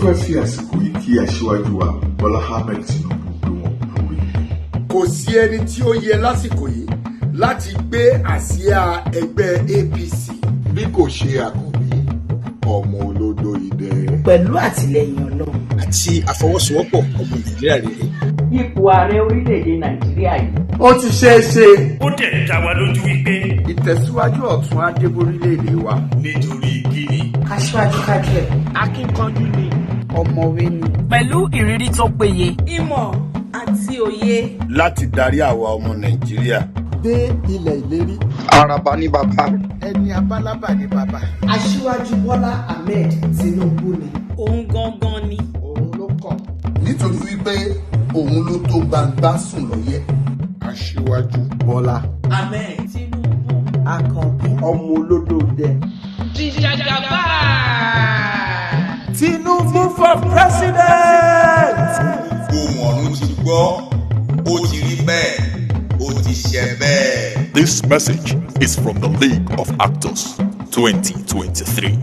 Mo fẹ́ fi àsìkò yìí kí aṣíwájú wa Bọ́lá Ahmed Tinubu pé wọ́n kú oríire. Kò sí ẹni tí ó yẹ lásìkò yìí láti gbé àsíá ẹgbẹ́ APC bí kò ṣe Àkànbí ọmọ olódò idẹ. Pẹ̀lú àtìlẹyìn Ọlọ́run àti àfọwọ́sowọ́pọ̀ ọmọ Nàìjíríà rere. Ipò ààrẹ orílẹ̀-èdè Nàìjíríà yìí. Ó ti ṣeé ṣe. Ó dẹ̀ dá wa lójú wípé ìtẹ̀síwájú ọ̀tún á dé borílẹ̀-èdè wa. nítorí kíni. Aṣíwájú kájúẹ̀. Akíkanjú ni. Ọ̀mọ̀wé ni. Pẹ̀lú ìrírí tó péye. Ìmọ̀ àti òye. Láti darí àwa ọmọ Nàìjíríà dé ilẹ̀ ìlérí. Araba ní bàbá. Ẹni abálábà ní bàbá. Aṣíwájú Bọ́lá Ahmed Tinubu ni. Òun gangan ni. Òun ló kàn. Nítorí wípé òun ló tó gbangba sùn lọ́yẹ̀. Aṣíwájú Bọ́lá Ahmed Tinubu. Àkànbí ọmọ olódò dẹ. Jìjàgàbá. Tinubu for president. Ohùn ọ̀run ti gbọ́, ó ti rí bẹ́ẹ̀, ó ti ṣẹ bẹ́ẹ̀. This message is from the League of Actors 2023.